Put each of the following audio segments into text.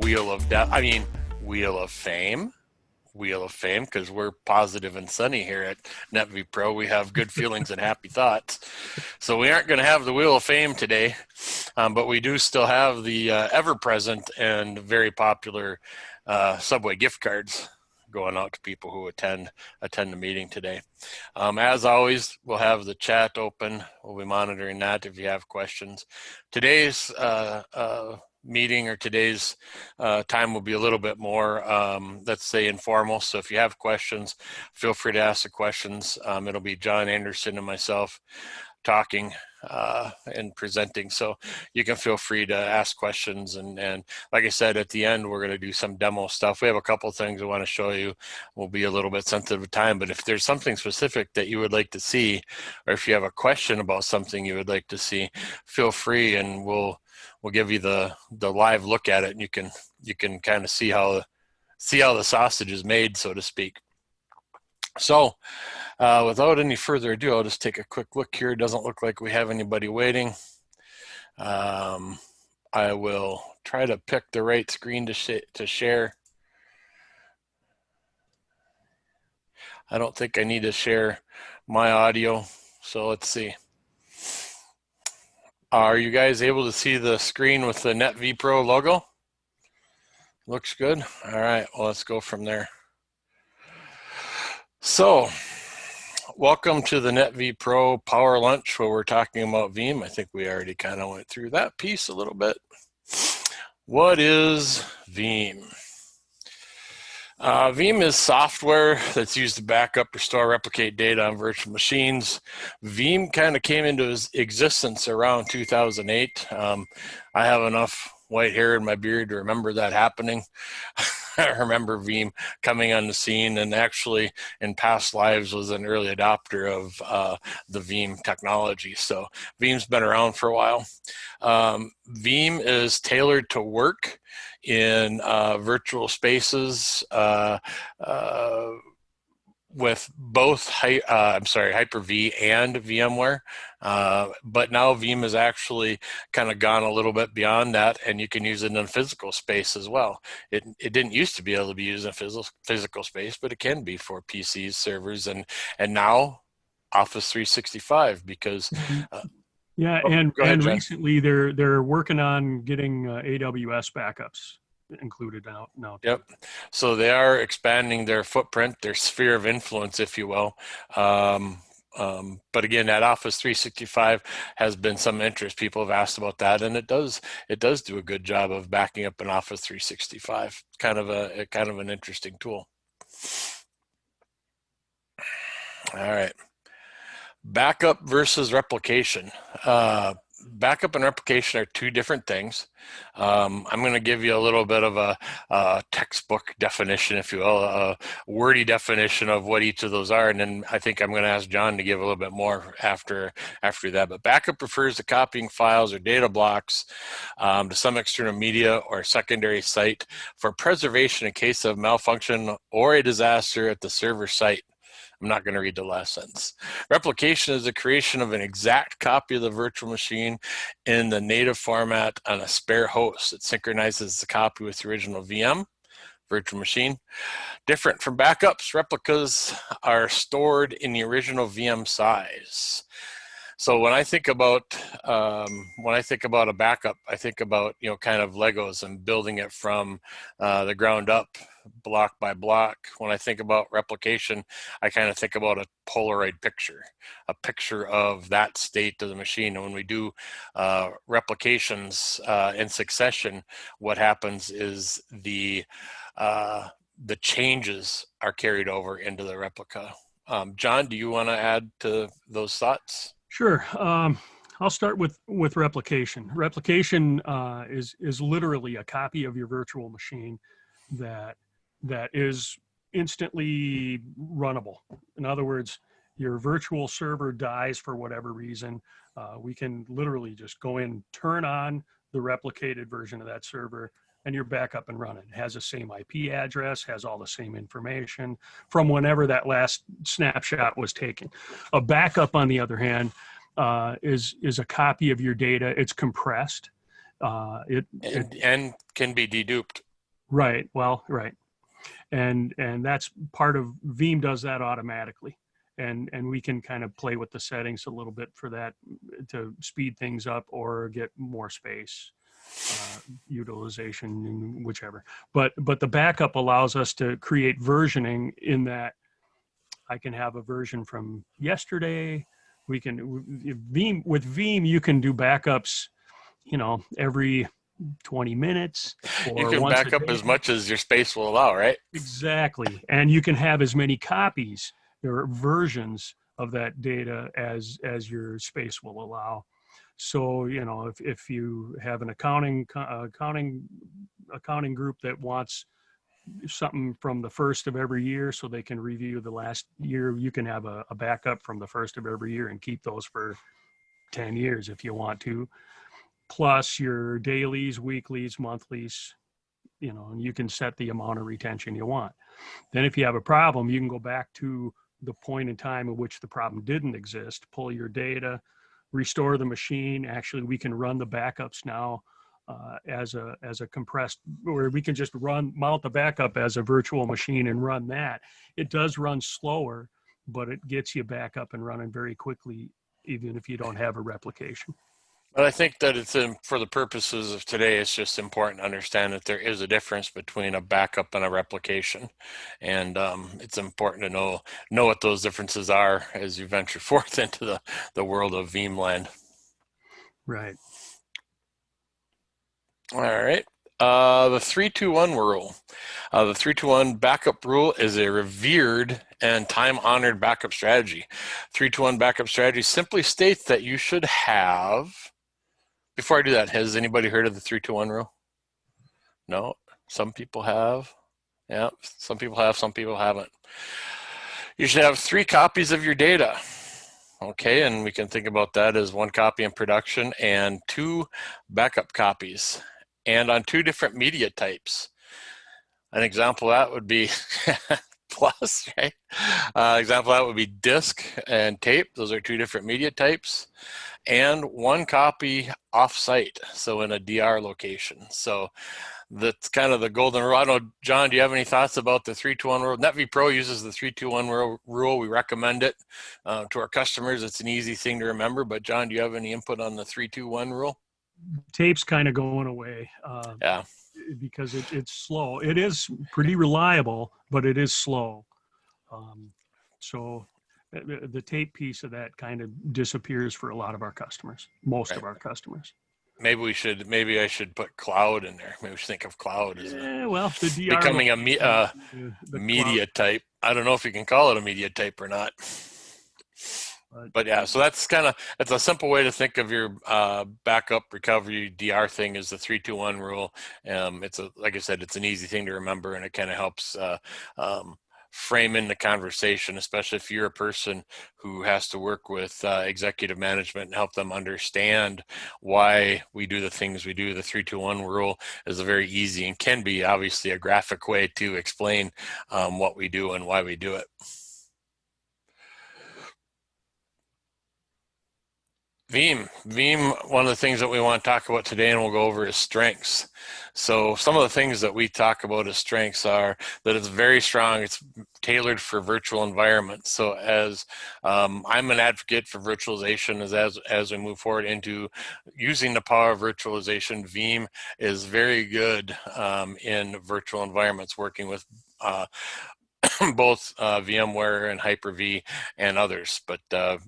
Wheel of Death. I mean, Wheel of Fame. Wheel of Fame, because we're positive and sunny here at NVPro. We have good feelings and happy thoughts. So we aren't going to have the Wheel of Fame today, but we do still have the ever-present and very popular Subway gift cards going out to people who attend the meeting today. As always, we'll have the chat open. We'll be monitoring that if you have questions. Today's meeting or today's time will be a little bit more, let's say, informal. So if you have questions, feel free to ask the questions. It'll be John Anderson and myself talking and presenting. So you can feel free to ask questions. And like I said, at the end, we're going to do some demo stuff. We have a couple of things we want to show you. We'll be a little bit sensitive of time, but if there's something specific that you would like to see, or if you have a question about something you would like to see, feel free and we'll give you the live look at it, and you can kind of see how the sausage is made, so to speak. So without any further ado, I'll just take a quick look here. It doesn't look like we have anybody waiting. I will try to pick the right screen to share. I don't think I need to share my audio, so let's see. Are you guys able to see the screen with the NVPro logo? Looks good. All right, well, let's go from there. So, welcome to the NVPro Power Lunch, where we're talking about Veeam. I think we already kind of went through that piece a little bit. What is Veeam? Veeam is software that's used to back up, restore, replicate data on virtual machines. Veeam kind of came into existence around 2008. I have enough white hair in my beard to remember that happening. I remember Veeam coming on the scene, and actually in past lives was an early adopter of the Veeam technology. So Veeam's been around for a while. Veeam is tailored to work in virtual spaces with both Hyper-V and VMware, but now Veeam has actually kind of gone a little bit beyond that, and you can use it in a physical space as well. It didn't used to be able to be used in a physical space, but it can be for PCs, servers, and now Office 365, because yeah, and recently they're working on getting AWS backups included now. Yep. So they are expanding their footprint, their sphere of influence, if you will. But again, that Office 365 has been some interest. People have asked about that, and it does do a good job of backing up an Office 365. Kind of an interesting tool. All right. Backup versus replication. Backup and replication are two different things. I'm going to give you a little bit of a textbook definition, if you will, a wordy definition of what each of those are, and then I think I'm going to ask John to give a little bit more after that. But backup refers to copying files or data blocks to some external media or secondary site for preservation in case of malfunction or a disaster at the server site. I'm not going to read the last sentence. Replication is the creation of an exact copy of the virtual machine in the native format on a spare host. It synchronizes the copy with the original VM, virtual machine. Different from backups, replicas are stored in the original VM size. So when I think about a backup, I think about, kind of Legos and building it from the ground up, block by block. When I think about replication, I kind of think about a Polaroid picture, a picture of that state of the machine. And when we do replications in succession, what happens is the changes are carried over into the replica. John, do you want to add to those thoughts? Sure. I'll start with replication. Replication is literally a copy of your virtual machine that is instantly runnable. In other words, your virtual server dies for whatever reason. We can literally just go in, turn on the replicated version of that server, and you're back up and running. It has the same IP address, has all the same information from whenever that last snapshot was taken. A backup, on the other hand, is a copy of your data. It's compressed. And can be deduped. Right. Well, right. And that's part of Veeam does that automatically. And we can kind of play with the settings a little bit for that to speed things up or get more space utilization, whichever. But the backup allows us to create versioning in that I can have a version from yesterday. We can Veeam with Veeam you can do backups, every 20 minutes You or can once a back up day. as much as your space will allow, right? Exactly. And you can have as many copies or versions of that data as your space will allow. So, if you have an accounting group that wants something from the first of every year so they can review the last year, you can have a backup from the first of every year and keep those for 10 years if you want to, plus your dailies, weeklies, monthlies, and you can set the amount of retention you want. Then if you have a problem, you can go back to the point in time at which the problem didn't exist, pull your data, restore the machine. Actually, we can run the backups now as a compressed, where we can just mount the backup as a virtual machine and run that. It does run slower, but it gets you back up and running very quickly, even if you don't have a replication. But I think that for the purposes of today, it's just important to understand that there is a difference between a backup and a replication, and it's important to know what those differences are as you venture forth into the world of Veeam land. Right. All right. The 3-2-1 rule. The 3-2-1 backup rule is a revered and time-honored backup strategy. 3-2-1 backup strategy simply states that you should have. Before I do that, has anybody heard of the 3-2-1 rule? No? Some people have. Yeah, some people have, some people haven't. You should have 3 copies of your data. Okay, and we can think about that as 1 copy in production and 2 backup copies, and on 2 different media types. An example of that would be plus, right? Example of that would be disk and tape. Those are 2 different media types. And 1 copy off-site, so in a DR location. So that's kind of the golden rule. I don't know, John, do you have any thoughts about the 3-2-1 rule? NetVPro uses the 3-2-1 rule. We recommend it to our customers. It's an easy thing to remember. But John, do you have any input on the 3-2-1 rule? Tape's kind of going away. Yeah. Because it's slow. It is pretty reliable, but it is slow. So the tape piece of that kind of disappears for a lot of our customers, most Right. of our customers. Maybe I should put cloud in there. Maybe we should think of cloud as Well, the DR becoming a the media cloud, type. I don't know if you can call it a media type or not. But yeah, so it's a simple way to think of your backup recovery DR thing is the 3-2-1 rule. Like I said, it's an easy thing to remember, and it kind of helps frame in the conversation, especially if you're a person who has to work with executive management and help them understand why we do the things we do. The 3-2-1 rule is a very easy and can be obviously a graphic way to explain what we do and why we do it. Veeam, one of the things that we want to talk about today and we'll go over is strengths. So some of the things that we talk about as strengths are that it's very strong, it's tailored for virtual environments. So as I'm an advocate for virtualization as we move forward into using the power of virtualization, Veeam is very good in virtual environments, working with both VMware and Hyper-V and others, but the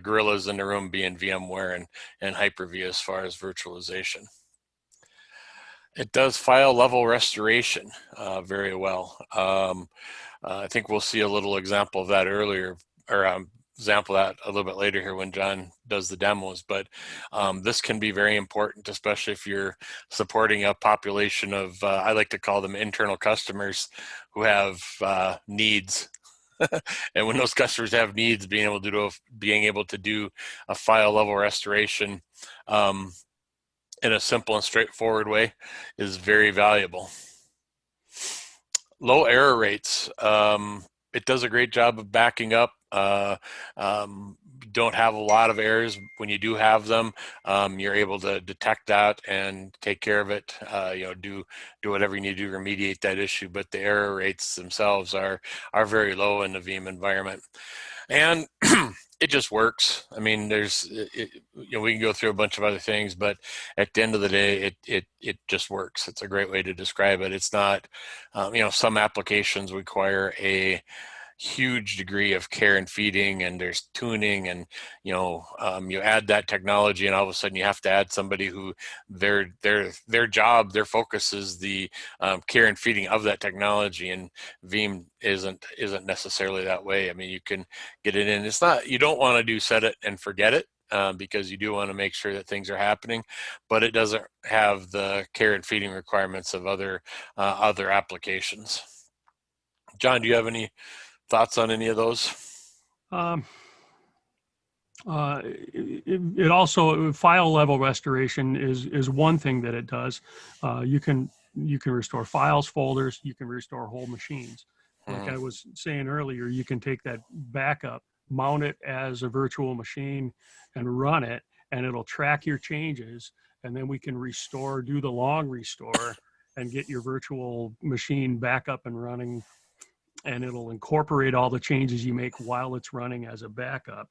gorillas in the room being VMware and Hyper-V as far as virtualization. It does file level restoration very well. I think we'll see a little example of that earlier, or example of that a little bit later here when John does the demos, but this can be very important, especially if you're supporting a population of, I like to call them internal customers who have needs. And when those customers have needs, being able to do a file level restoration in a simple and straightforward way is very valuable. Low error rates. It does a great job of backing up don't have a lot of errors. When you do have them, you're able to detect that and take care of it. Do whatever you need to do to remediate that issue. But the error rates themselves are very low in the Veeam environment, and it just works. I mean, we can go through a bunch of other things, but at the end of the day, it just works. It's a great way to describe it. It's not, some applications require a huge degree of care and feeding, and there's tuning, and you add that technology, and all of a sudden you have to add somebody who their job, their focus is the care and feeding of that technology. And Veeam isn't necessarily that way. I mean, you can get it in. It's not, you don't want to do set it and forget it, because you do want to make sure that things are happening, but it doesn't have the care and feeding requirements of other applications. John, do you have any thoughts on any of those? It also, file level restoration is one thing that it does. You can restore files, folders. You can restore whole machines. Like I was saying earlier, you can take that backup, mount it as a virtual machine, and run it, and it'll track your changes. And then we can do the long restore, and get your virtual machine back up and running. And it'll incorporate all the changes you make while it's running as a backup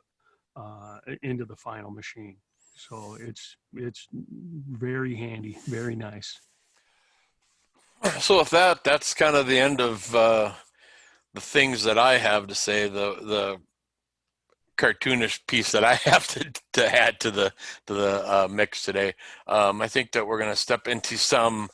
into the final machine. So it's very handy, very nice. So with that's kind of the end of the things that I have to say. The cartoonish piece that I have to add to the mix today. I think that we're going to step into some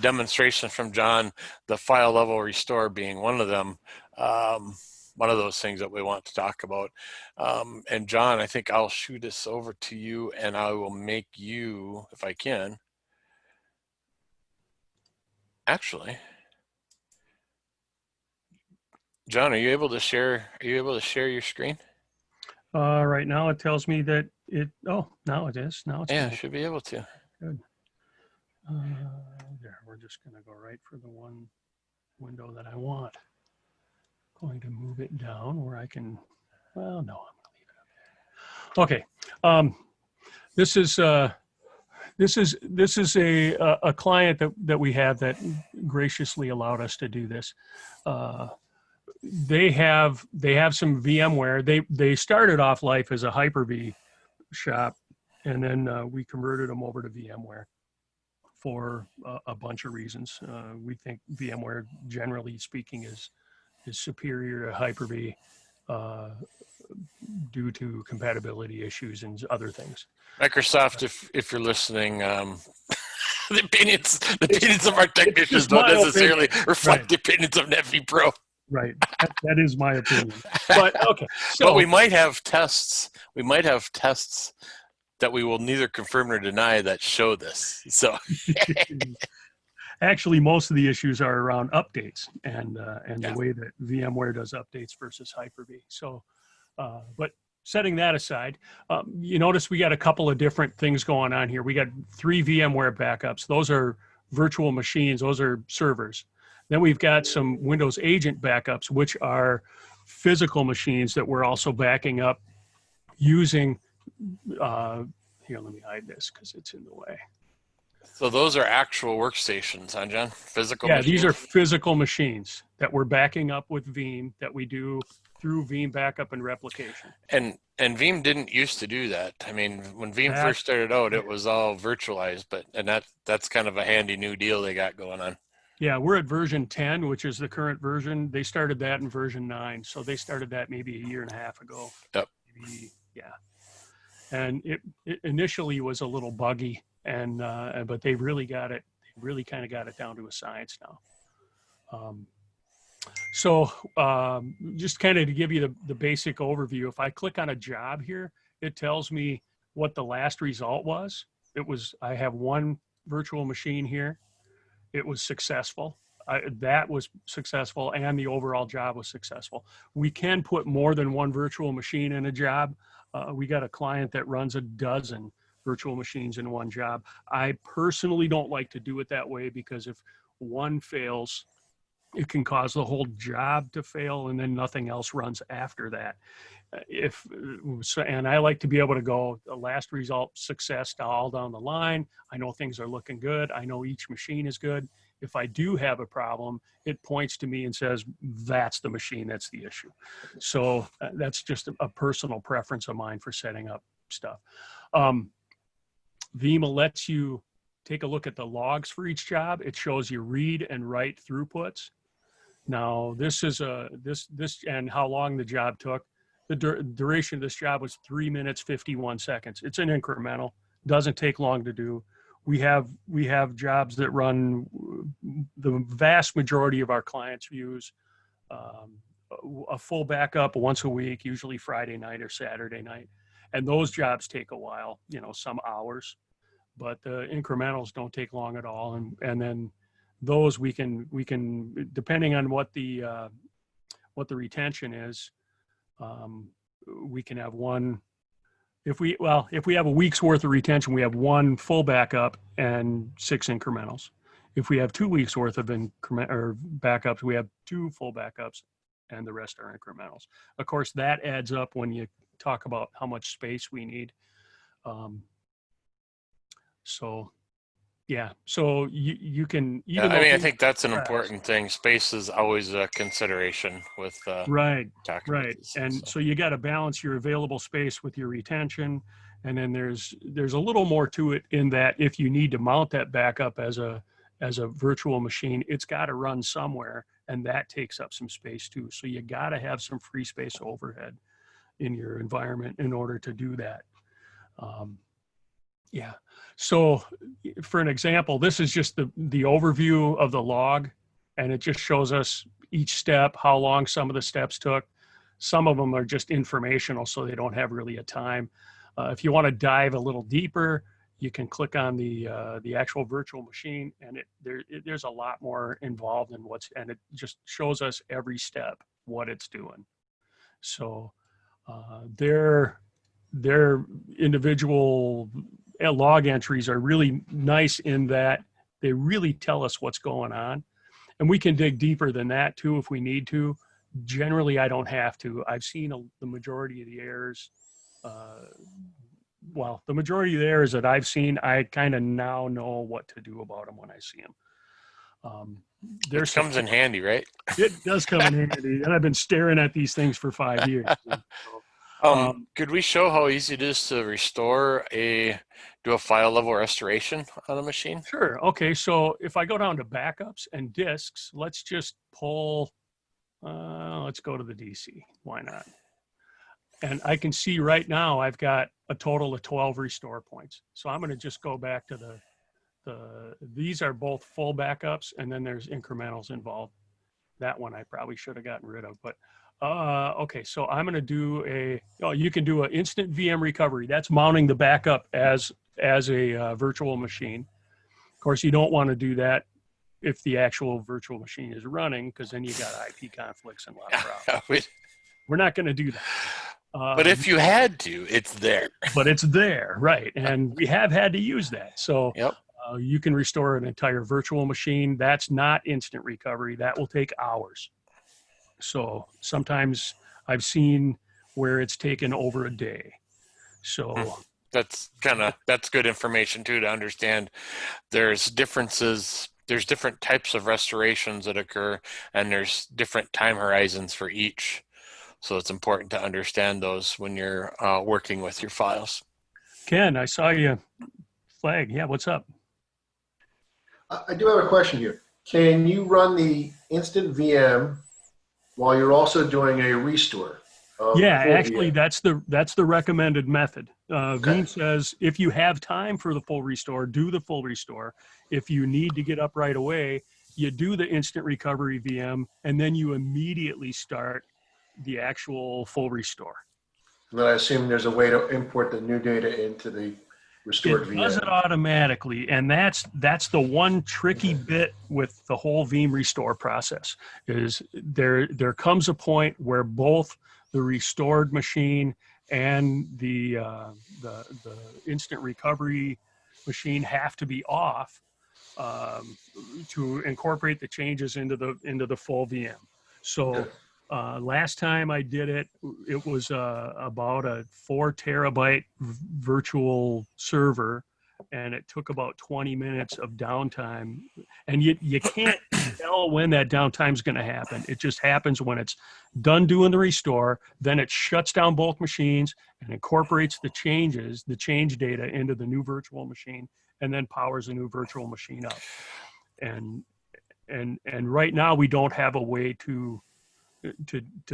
demonstration from John, the file level restore being one of them, one of those things that we want to talk about. And John, I think I'll shoot this over to you, and I will make you, if I can, actually. John, are you able to share your screen? Right now it tells me that now it is. Now it's yeah, should be able to. Good. There, we're just going to go right for the one window that I want. Going to move it down where I can, well, no, I'm going to leave it up there. Okay. This is a client that we have that graciously allowed us to do this. They have some VMware. They started off life as a Hyper-V shop, and then we converted them over to VMware for a bunch of reasons. We think VMware, generally speaking, is superior to Hyper-V due to compatibility issues and other things. Microsoft, if you're listening, the opinions of our technicians don't necessarily reflect the opinions of NVPro. Right, that is my opinion. But okay, but we might have tests. We might have tests that we will neither confirm nor deny that show this. So actually, most of the issues are around updates and the way that VMware does updates versus Hyper-V. So, but setting that aside, you notice we got a couple of different things going on here. We got 3 VMware backups. Those are virtual machines. Those are servers. Then we've got some Windows Agent backups, which are physical machines that we're also backing up using, here, let me hide this because it's in the way. So those are actual workstations, huh, John? Physical machines? These are physical machines that we're backing up with Veeam that we do through Veeam backup and replication. And Veeam didn't used to do that. I mean, when Veeam first started out, it was all virtualized, and that's kind of a handy new deal they got going on. Yeah, we're at version 10, which is the current version. They started that in version 9. So they started that maybe a year and a half ago. Yep. Maybe, yeah. And it initially was a little buggy, but they really got it. They really kind of got it down to a science now. Just kind of to give you the basic overview, if I click on a job here, it tells me what the last result was. I have one virtual machine here. It was successful. That was successful, and the overall job was successful. We can put more than one virtual machine in a job. We got a client that runs a dozen virtual machines in one job. I personally don't like to do it that way because if one fails, it can cause the whole job to fail, and then nothing else runs after that. If so, and I like to be able to go the last result success to all down the line. I know things are looking good. I know each machine is good. If I do have a problem, it points to me and says, that's the machine, that's the issue. So that's just a personal preference of mine for setting up stuff. Veeam lets you take a look at the logs for each job. It shows you read and write throughputs. Now this is this and how long the job took. The duration of this job was 3 minutes, 51 seconds. It's an incremental, doesn't take long to do. We have jobs that run, the vast majority of our clients use a full backup once a week, usually Friday night or Saturday night. And those jobs take a while, some hours, but the incrementals don't take long at all. And then those we can, depending on what the retention is, we can have one. If we have a week's worth of retention, we have one full backup and 6 incrementals. If we have 2 weeks worth of backups, we have 2 full backups and the rest are incrementals. Of course, that adds up when you talk about how much space we need. So you can, even I think that's an important thing. Space is always a consideration with right. these, And so you got to balance your available space with your retention. And then there's a little more to it in that if you need to mount that backup as a virtual machine, it's got to run somewhere, and that takes up some space too. So you got to have some free space overhead in your environment in order to do that. So for an example, this is just the overview of the log, and it just shows us each step, how long some of the steps took. Some of them are just informational, so they don't have really a time. If you want to dive a little deeper, you can click on the actual virtual machine, and there's a lot more involved in and it just shows us every step, what it's doing. So their individual log entries are really nice in that they really tell us what's going on, and we can dig deeper than that too if we need to. Generally, I don't have to. I've seen the majority of the errors. The majority of the errors that I've seen, I kind of now know what to do about them when I see them. It comes in handy, right? It does come in handy, and I've been staring at these things for 5 years. Could we show how easy it is to do a file level restoration on a machine? Sure. Okay. So if I go down to backups and disks, let's just pull, let's go to the DC. Why not? And I can see right now I've got a total of 12 restore points. So I'm going to just go back to these are both full backups, and then there's incrementals involved. That one I probably should have gotten rid of, but okay, so I'm going to do you can do an instant VM recovery. That's mounting the backup as a virtual machine. Of course, you don't want to do that if the actual virtual machine is running, because then you got IP conflicts and a lot of problems. We're not going to do that. But if you had to, it's there. But it's there, right? And we have had to use that. So yep. You can restore an entire virtual machine. That's not instant recovery. That will take hours. So sometimes I've seen where it's taken over a day. So that's good information too, to understand there's differences. There's different types of restorations that occur, and there's different time horizons for each. So it's important to understand those when you're working with your files. Ken, I saw you flag. Yeah, what's up? I do have a question here. Can you run the instant VM while you're also doing a restore? Yeah, actually, that's the recommended method. Veeam says if you have time for the full restore, do the full restore. If you need to get up right away, you do the instant recovery VM, and then you immediately start the actual full restore. And then I assume there's a way to import the new data into the restored VM. It does it automatically, and that's the one tricky bit with the whole Veeam restore process. Is there comes a point where both the restored machine and the instant recovery machine have to be off um, to incorporate the changes into the full VM. So Okay. last time I did it, it was about a 4 terabyte virtual server, and it took about 20 minutes of downtime. And you can't tell when that downtime is going to happen. It just happens when it's done doing the restore. Then it shuts down both machines and incorporates the changes, the change data into the new virtual machine, and then powers a new virtual machine up. And right now we don't have a way to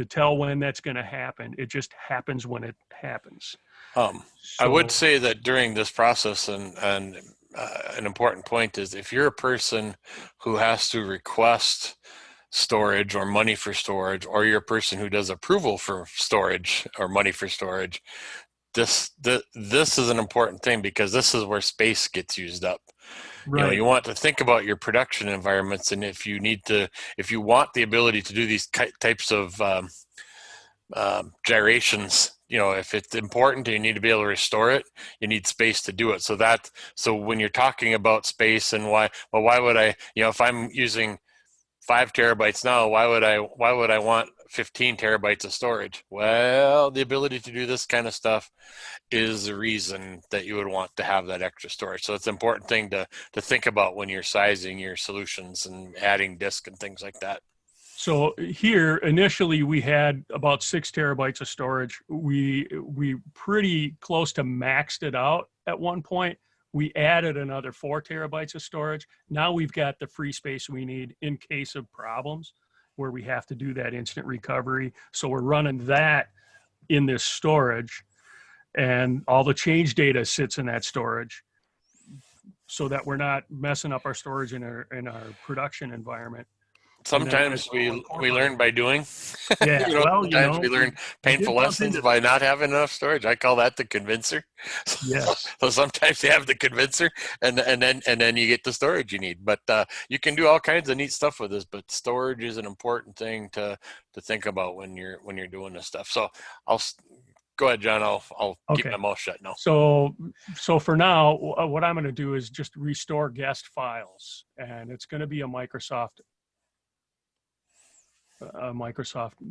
tell when that's going to happen. It just happens when it happens. I would So say that during this process, and an important point is if you're a person who has to request storage or money for storage, or you're a person who does approval for storage or money for storage, this is an important thing, because this is where space gets used up. You know, right, you want to think about your production environments, and if you want the ability to do these types of gyrations, you know, if it's important and you need to be able to restore it, you need space to do it. So when you're talking about space and why would I, you know, if I'm using 5 terabytes now, why would I want 15 terabytes of storage? Well, the ability to do this kind of stuff is the reason that you would want to have that extra storage. So it's an important thing to think about when you're sizing your solutions and adding disk and things like that. so here initially we had about 6 terabytes of storage. We pretty close to maxed it out at one point. We added another 4 terabytes of storage. Now we've got the free space we need in case of problems where we have to do that instant recovery. So we're running that in this storage, and all the change data sits in that storage so that we're not messing up our storage in our production environment. And then when it's Sometimes all we learn incorporated, by doing. yeah, You know, well, sometimes we learn we did painful bump lessons into by that. not having enough storage. I call that the convincer. Yes. So sometimes you have the convincer, and then you get the storage you need. But you can do all kinds of neat stuff with this. But storage is an important thing to think about when you're doing this stuff. So I'll go ahead, John. I'll keep Okay. my mouth shut now. So for now, what I'm going to do is just restore guest files, and it's going to be a Microsoft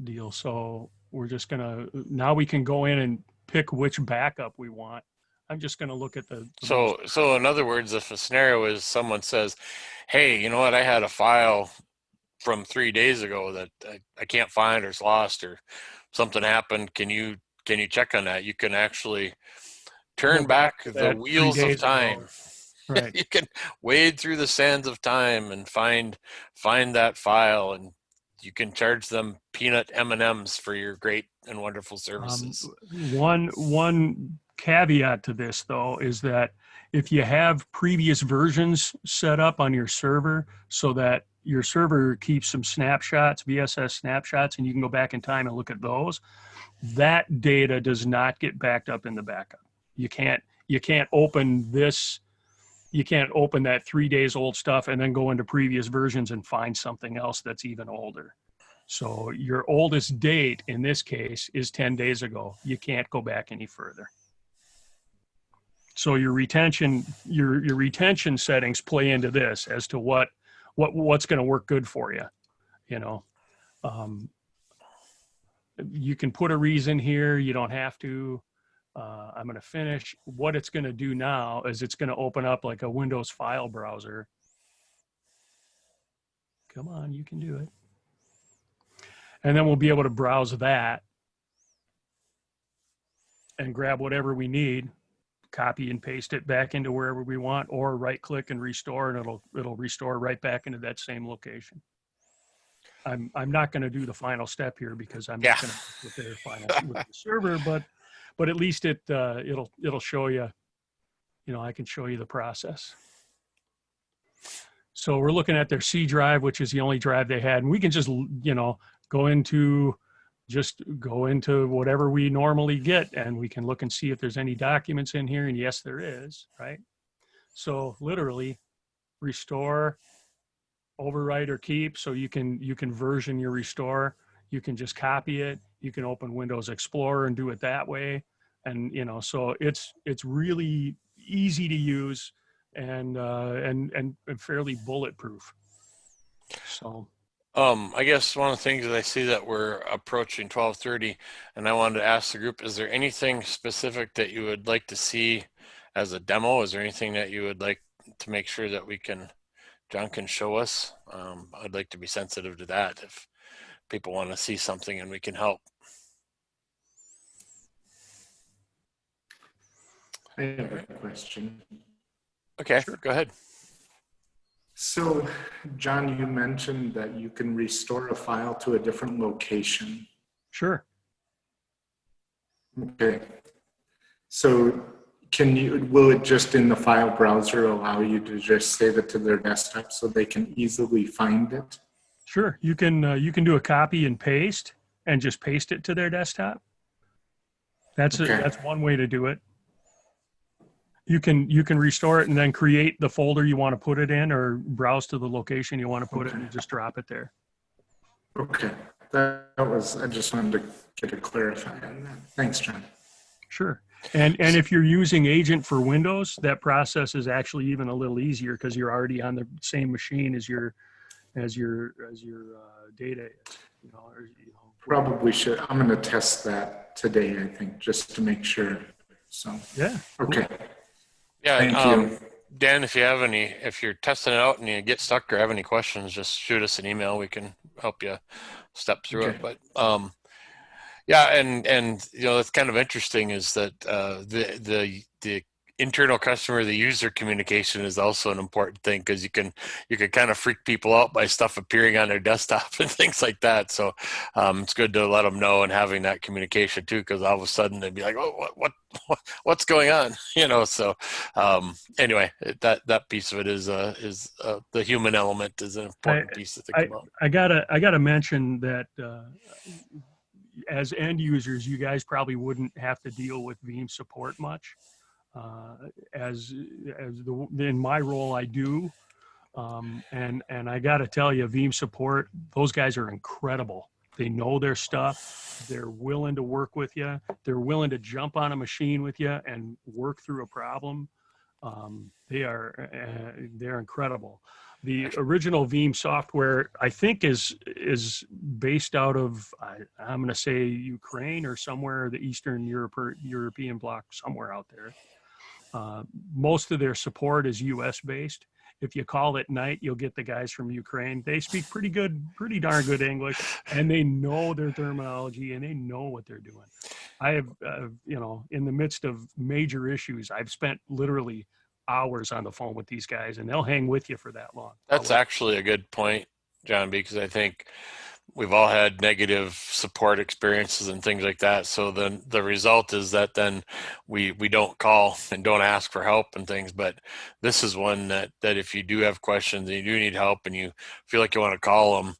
deal. So we're just going to, now we can go in and pick which backup we want. I'm just going to look at the So in other words, if a scenario is someone says, "Hey, you know what? I had a file from 3 days ago that I can't find, or it's lost, or something happened. Can you check on that?" You can actually go turn back back to the that three wheels of days time. ago. Right. You can wade through the sands of time and find that file, and you can charge them peanut M&Ms for your great and wonderful services. One caveat to this though is that if you have previous versions set up on your server so that your server keeps some snapshots, VSS snapshots, and you can go back in time and look at those, that data does not get backed up in the backup. You can't open this, you can't open that 3 days old stuff and then go into previous versions and find something else that's even older. So your oldest date in this case is 10 days ago. You can't go back any further. So your retention settings play into this as to what's going to work good for you. You know, um, you can put a reason here. You don't have to. I'm going to finish. What it's going to do now is it's going to open up like a Windows file browser. Come on, you can do it. And then we'll be able to browse that and grab whatever we need, copy and paste it back into wherever we want, or right click and restore, and it'll restore right back into that same location. I'm not going to do the final step here because I'm not going to with their final with the server, but at least it'll show you, you know, I can show you the process. So we're looking at their C drive, which is the only drive they had, and we can just, you know, go into whatever we normally get, and we can look and see if there's any documents in here, and yes, there is, right? So literally restore, overwrite, or keep. So you can version your restore. You can just copy it. You can open Windows Explorer and do it that way. And, you know, so it's really easy to use, and fairly bulletproof. So. I guess one of the things that I see that we're approaching 12:30, and I wanted to ask the group, is there anything specific that you would like to see as a demo? Is there anything that you would like to make sure that John can show us? I'd like to be sensitive to that if people want to see something and we can help. I have a question. Okay, Sure. Go ahead. So, John, you mentioned that you can restore a file to a different location. Sure. Okay. So, will it just in the file browser allow you to just save it to their desktop so they can easily find it? Sure. You can do a copy and paste and just paste it to their desktop. That's Okay. that's one way to do it. You can restore it and then create the folder you want to put it in, or browse to the location you want to put it and just drop it there. Okay. I just wanted to get a clarify on that. Thanks, John. Sure. And if you're using Agent for Windows, that process is actually even a little easier because you're already on the same machine as your data is. Probably should. I'm going to test that today, I think, just to make sure. So, Yeah. okay. Yeah, Thank you. Dan, if you're testing it out and you get stuck or have any questions, just shoot us an email. We can help you step through it. But yeah, and that's kind of interesting is that the internal customer, the user communication is also an important thing because you can kind of freak people out by stuff appearing on their desktop and things like that. So it's good to let them know and having that communication too, because all of a sudden they'd be like, oh, what's going on? So anyway, that piece of it is the human element is an important piece to think about. I gotta mention that as end users, you guys probably wouldn't have to deal with Veeam support much. In my role, I do, and I got to tell you, Veeam support, those guys are incredible. They know their stuff. They're willing to work with you. They're willing to jump on a machine with you and work through a problem. They're incredible. The original Veeam software, I think, is based out of I'm going to say Ukraine or somewhere, the Eastern European bloc, somewhere out there. Most of their support is U.S. based. If you call at night, you'll get the guys from Ukraine. They speak pretty darn good English, and they know their terminology and they know what they're doing. I have, in the midst of major issues, I've spent literally hours on the phone with these guys, and they'll hang with you for that long. That's actually a good point, John, because I think we've all had negative support experiences and things like that. So then the result is that then we don't call and don't ask for help and things. But this is one that if you do have questions and you do need help and you feel like you want to call them,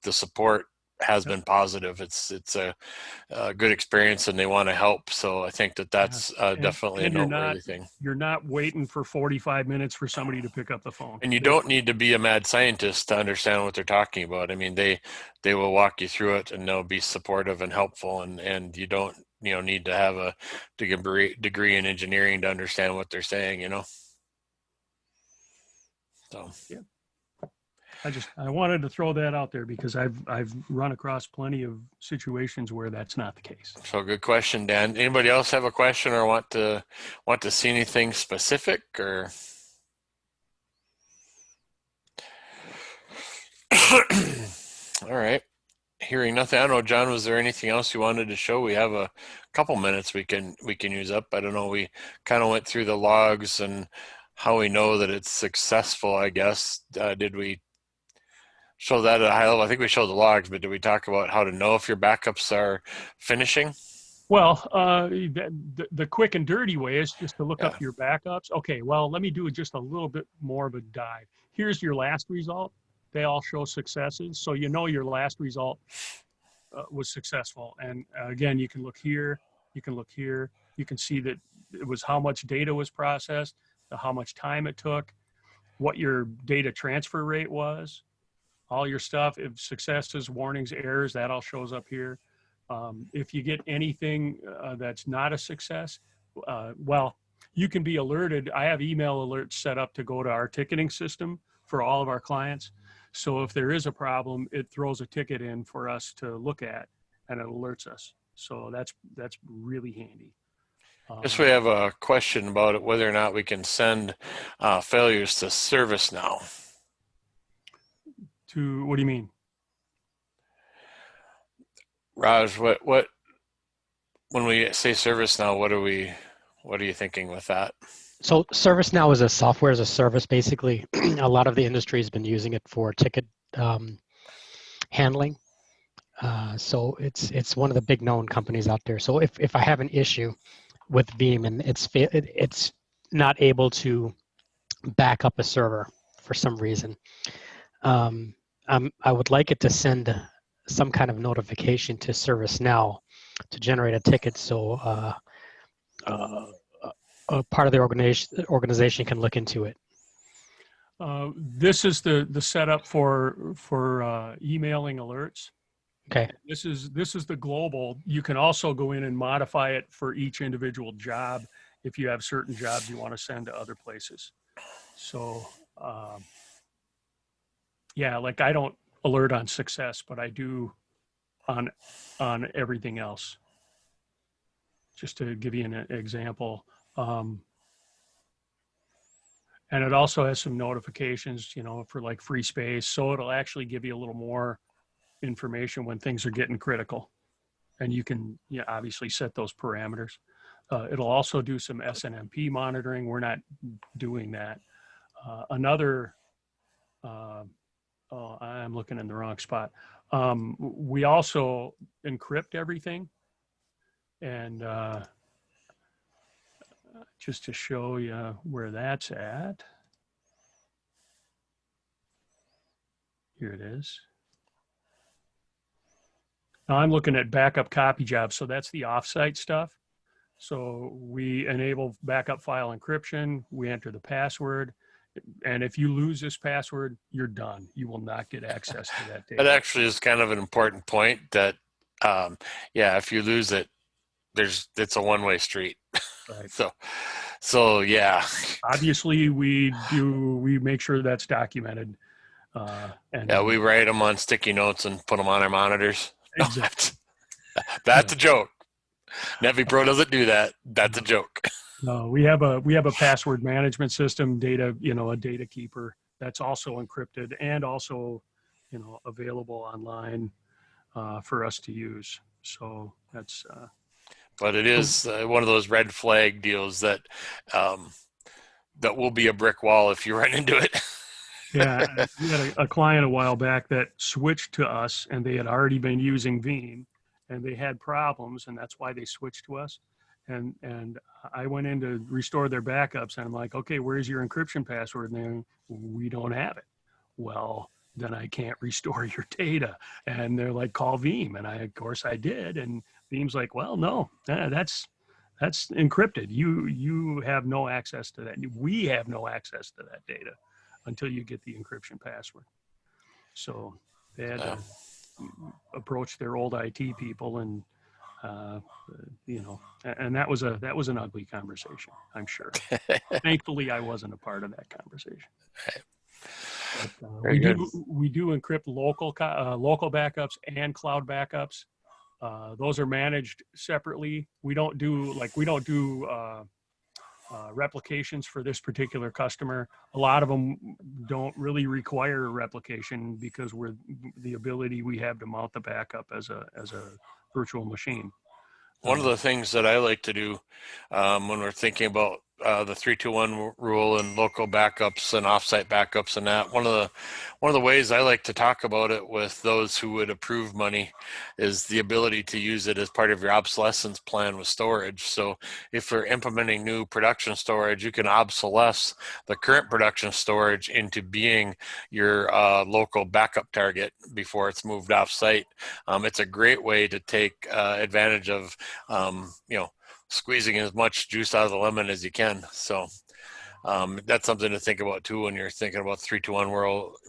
the support has been positive. It's a good experience and they want to help. So I think that's definitely a noteworthy thing. You're not waiting for 45 minutes for somebody to pick up the phone. And you don't need to be a mad scientist to understand what they're talking about. I mean, they will walk you through it and they'll be supportive and helpful. And you don't need to have a degree in engineering to understand what they're saying. So yeah. I wanted to throw that out there because I've run across plenty of situations where that's not the case. So good question, Dan. Anybody else have a question or want to see anything specific or? All right. Hearing nothing. I don't know, John, was there anything else you wanted to show? We have a couple minutes we can use up. I don't know. We kind of went through the logs and how we know that it's successful, I guess. Did we show that at a high level? I think we showed the logs, but did we talk about how to know if your backups are finishing? Well, the quick and dirty way is just to look up your backups. Okay, well, let me do just a little bit more of a dive. Here's your last result. They all show successes. So your last result was successful. And again, you can look here, you can look here. You can see that it was how much data was processed, how much time it took, what your data transfer rate was, all your stuff, if successes, warnings, errors, that all shows up here. If you get anything that's not a success, well, you can be alerted. I have email alerts set up to go to our ticketing system for all of our clients. So if there is a problem, it throws a ticket in for us to look at, and it alerts us. So that's really handy. Guess we have a question about it, whether or not we can send failures to ServiceNow. To what do you mean? Raj, what when we say ServiceNow, what are you thinking with that? So ServiceNow is a software as a service, basically. A lot of the industry has been using it for ticket handling. So it's one of the big known companies out there. So if I have an issue with Veeam and it's not able to back up a server for some reason, I would like it to send some kind of notification to ServiceNow to generate a ticket, so a part of the organization can look into it. This is the setup for emailing alerts. Okay. This is the global. You can also go in and modify it for each individual job if you have certain jobs you want to send to other places. So yeah, like I don't alert on success, but I do on everything else. Just to give you an example. And it also has some notifications, you know, for like free space. So it'll actually give you a little more information when things are getting critical. And you can obviously set those parameters. It'll also do some SNMP monitoring. We're not doing that. Oh, I'm looking in the wrong spot. We also encrypt everything. And just to show you where that's at. Here it is. Now I'm looking at backup copy jobs. So that's the offsite stuff. So we enable backup file encryption. We enter the password. And if you lose this password, you're done. You will not get access to that data. That actually is kind of an important point that, if you lose it, it's a one-way street. Right. So yeah. Obviously, we make sure that's documented. We write them on sticky notes and put them on our monitors. Exactly. That's a joke. NVPro doesn't do that. That's a joke. No, we have a password management system, a data keeper that's also encrypted and also, available online for us to use. So that's. But it is one of those red flag deals that will be a brick wall if you run into it. Yeah, we had a client a while back that switched to us, and they had already been using Veeam, and they had problems, and that's why they switched to us. And I went in to restore their backups, and I'm like, okay, where's your encryption password? And we don't have it. Well, then I can't restore your data. And they're like, call Veeam. And of course I did. And Veeam's like, well, no, that's encrypted. You have no access to that. We have no access to that data until you get the encryption password. So they had to approach their old IT people and, and that was an ugly conversation, I'm sure. Thankfully, I wasn't a part of that conversation. But, we do encrypt local backups and cloud backups. Those are managed separately. We don't do replications for this particular customer. A lot of them don't really require a replication because the ability we have to mount the backup as a virtual machine. One of the things that I like to do when we're thinking about the 3-2-1 rule and local backups and offsite backups and that, one of the ways I like to talk about it with those who would approve money is the ability to use it as part of your obsolescence plan with storage. So if you're implementing new production storage, you can obsolesce the current production storage into being your local backup target before it's moved off site. It's a great way to take advantage of squeezing as much juice out of the lemon as you can. So that's something to think about too when you're thinking about 3-2-1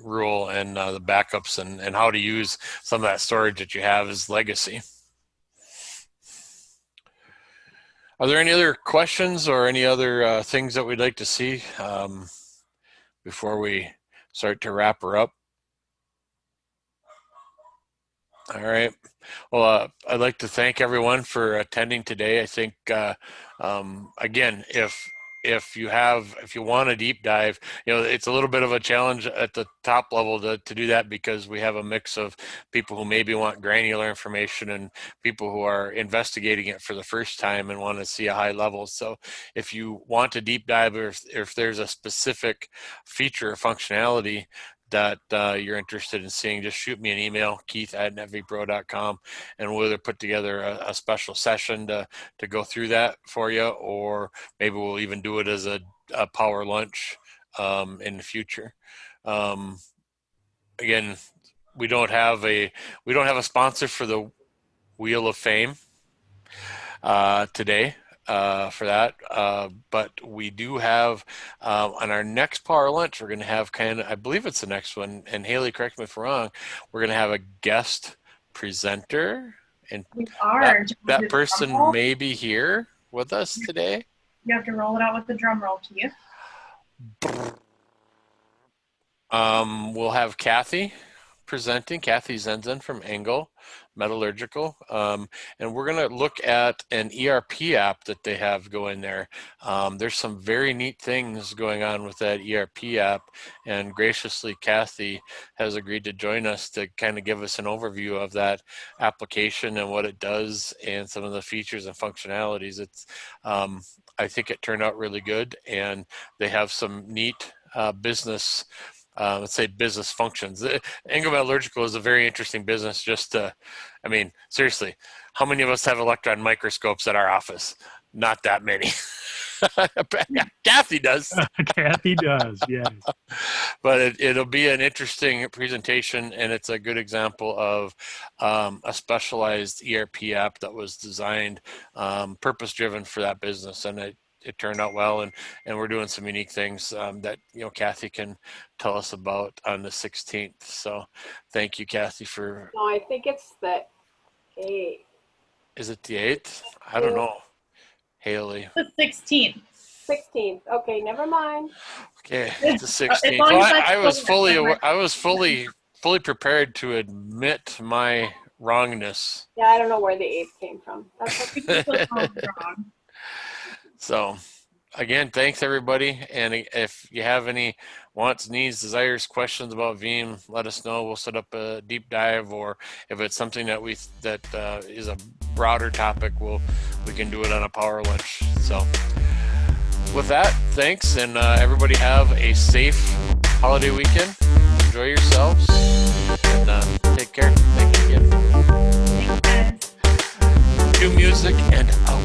rule and the backups and how to use some of that storage that you have as legacy. Are there any other questions or any other things that we'd like to see before we start to wrap her up? All right. Well, I'd like to thank everyone for attending today. I think, again, if you want a deep dive, it's a little bit of a challenge at the top level to do that, because we have a mix of people who maybe want granular information and people who are investigating it for the first time and want to see a high level. So if you want a deep dive, or if there's a specific feature or functionality that you're interested in seeing, just shoot me an email, keith@netvpro.com, and we'll either put together a special session to go through that for you, or maybe we'll even do it as a power lunch in the future. Again, we don't have a sponsor for the Wheel of Fame today. For that, but we do have on our next power lunch, we're going to have I believe it's the next one, and Haley, correct me if I'm wrong, we're going to have a guest presenter, and We are. that person may be here with us today. You have to roll it out with the drum roll, Keith. We'll have Kathy presenting, Kathy Zenzen from Engel Metallurgical, and we're going to look at an ERP app that they have going there. There's some very neat things going on with that ERP app, and graciously Kathy has agreed to join us to kind of give us an overview of that application and what it does and some of the features and functionalities. I think it turned out really good, and they have some neat business let's say business functions. Engel Metallurgical is a very interesting business. Seriously, how many of us have electron microscopes at our office? Not that many. Kathy does. Kathy does, yes. But it'll be an interesting presentation, and it's a good example of a specialized ERP app that was designed, purpose-driven for that business, and it turned out well, and we're doing some unique things that Kathy can tell us about on the 16th. So thank you, Kathy, for. No, I think it's the 8th. Is it the 8th? I don't know. Haley. The 16th. 16th. Okay, never mind. Okay, it's the 16th. long as Well, that's I was fully prepared to admit my wrongness. Yeah, I don't know where the 8th came from. That's okay. Wrong. So, again, thanks everybody. And if you have any wants, needs, desires, questions about Veeam, let us know. We'll set up a deep dive, or if it's something that is a broader topic, we can do it on a power lunch. So, with that, thanks, and everybody have a safe holiday weekend. Enjoy yourselves, and take care. Thank you again. Thanks, guys. Cue music and out.